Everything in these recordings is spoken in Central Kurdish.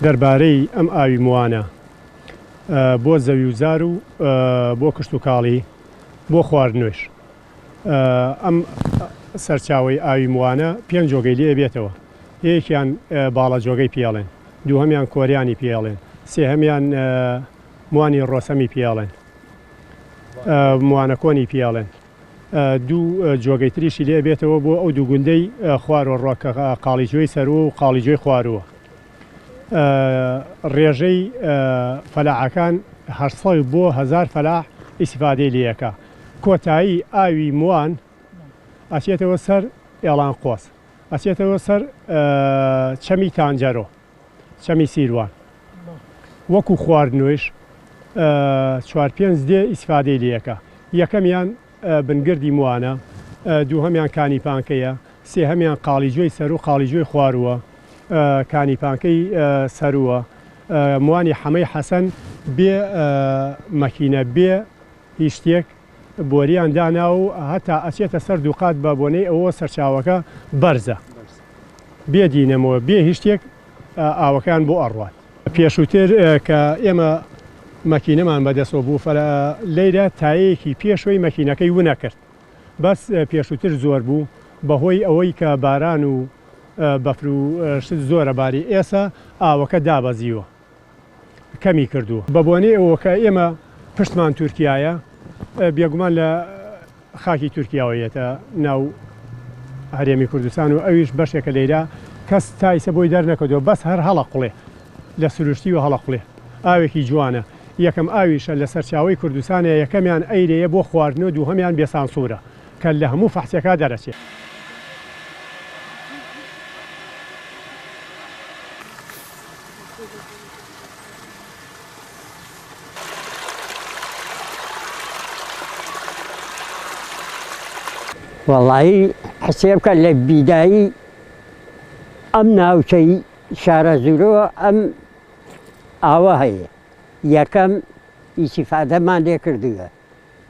دەربارەی ئەم ئاوی موانە بۆ زەوی و زار و بۆ کشت و کاڵی بۆ خواردنوێش ئەم سەرچاوەی ئاوی موانە پێنج جۆگەی لێ بێتەوە. یەکیان باڵە جۆگەی پێڵێن، دووهەمیان کۆریانی پێڵێن، سێهەمیان موانی ڕۆسەمی پێڵێن، موانە کۆنی پێڵێن. دوو جۆگەی تریشی لێ بێتەوە بۆ ئەو دوو گوندەی خوارەوە ڕۆکە قاڵیجۆی سەرۆ و قاڵیجۆی خوارووە. ڕێژەی فەلاحەکان 800 بۆ 1000 فەلاح ئیسیفادەی لێەکە. کۆتایی ئاوی موان ئەچێتەوە سەر ئێڵان قۆس، ئەچێتەوە سەر چەمی تانجەرۆ، چەمی سیروان. وەکو خواردنوێش 4-5 دێ ئیسیفادەی لێەکە. یەکەمیان بنگردی موانە، دووهەمیان کانیپانکەیە، سێهەمیان قاڵیجۆی سەر و قاڵیجۆی خوارووە، کانیپانکەی سەرووە. موانی حەمەی حەسەن بێ مەکینە بێ هیچ شتێک بۆریان دانا و هەتا ئەچێتە سەر دووقات بە بۆنەی ئەوە سەرچاوەکە بەرزە بێدینەمەوە بێ هیچ شتێک ئاوەکان بۆ ئەڕوات. پێشووتر کە ئێمە مەکینەمان بەدەستەوە بوو لەیرە تایەیەکی پێشەوەی مەکینەکەی ونەکرد، بەس پێشووتر زۆر بوو بەهۆی ئەوەی کە باران و بەفر و شت زۆرە باری. ئێستا ئاوەکە دابەزیوە کەمی کردووە بە بۆنەی ئەوە کە ئێمە پشتمان تورکایە، بێگومان لە خاکی تورکیاوەیەتە ناو هەرێمی کوردستان و ئەویش بەشێکە لەیرا کەس تایسە بۆی دەرنەکەوتەوە، بەس هەر هەڵەقوڵێ لە سروشتی و هەڵەقوڵێ. ئاوێکی جوانە. یەکەم ئاویشە لە سەرچاوی کوردستانە، یەکەمیان ئەیرەیە بۆ خواردنەوە، دووهەمیان بێسانسوورە کە لە هەموو فەحسەکە دەرەچێت. وەڵایی حسێب کە لە بیدایی ئەم ناوچەی شارە زورۆ ئەم ئاوە هەیە. یەکەم ئیسیفادەمان لێ کردووە،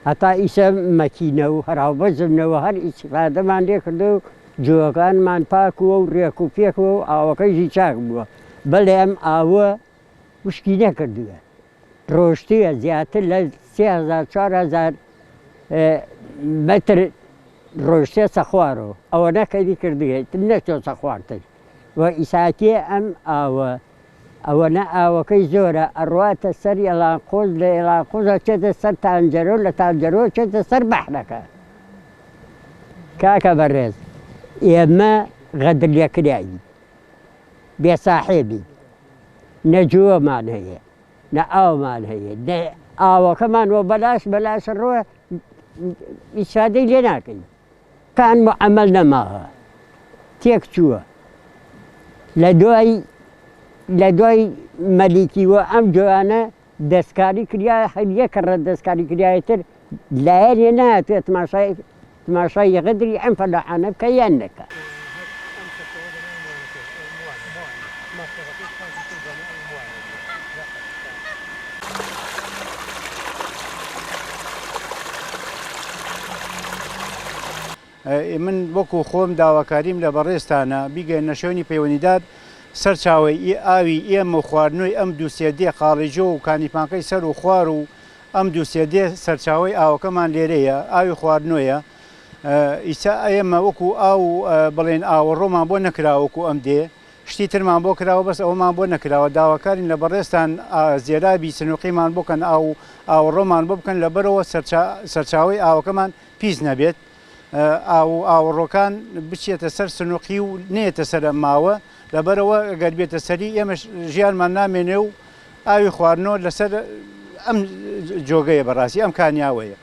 هەتا ئیسە مەکینە و هەراوبەزمنەوە هەر ئیسیفادەمان لێ کردو و جۆگانمان پاکووە و ڕێک و پێکەوە و ئاوەکەیشی چاک بووە. بەڵێ ئەم ئاوە وشکی نەکردووە، ڕۆشتووە زیاتر لە 3000-4000 مەتر ڕۆشتێتە خوارەوە. ئەوە نەکەدی کردوێت نەچۆتە خواردتر و ئیساکێ ئەم ئاوە ئەوەنە ئاوەکەی زۆرە ئەڕواتە سەر ئێڵان قۆز، لە ئێڵان قۆزە چێتە سەر تانجەرۆ، لە تانجەرۆ چێتە سەر بەحرەکە. کاکە بەڕێز، ئێمە غەدر لێکرایی بێساحێبی، نە جووەمان هەیە نە ئاومان هەیە، ئاوەکەمان وە بەلاش ڕۆە ئیسفادەی لێ ناکەین. کان موعەمەل نەماوە، تێک چووە. لە دوای مەلیکیوە ئەم جوانە دەستکاری کریا، هەر یەکە ڕەت دەستکاری کریایەتر لایەنێ نایەتوێت تماشای غەدری ئەم فەلاحانە بکە یان نەکە. من وەکو خۆم داواکاریم لە بەڕێستانە بیگەینە شوێنی پەیوەندیدار سەرچاوی ئاوی ئێمە خواردنەوەی ئەم دووسێ دێ قاڵیجۆ و کانیپانکەی سەر و خوار و ئەم دووسێ دێ سەرچاوی ئاوەکەمان لێرەیە، ئاوی خواردنەوەیە. ئیسا ئێمە وەکو ئاو بڵێن ئاوەڕۆمان بۆ نەکراوەکو ئەم دێ، شتی ترمان بۆ کراوە بەس ئەومان بۆ نەکراوە. داواکارین لە بەڕێستان زێرابی سنووقیمان بۆکەن ئاوەڕۆمان بۆ بکەن لەبەرەوە سەرچاوی ئاوەکەمان پیس نەبێت، ئاوەڕۆکان بچێتە سەر سنووقی و نێتە سەر ماوە. لەبەرەوە گەر بێتە سەری ئێمە ژیانمان نامێنێ و ئاوی خواردنەوە لەسەر ئەم جۆگەیە بەڕاستی ئەم کانیاوەیە.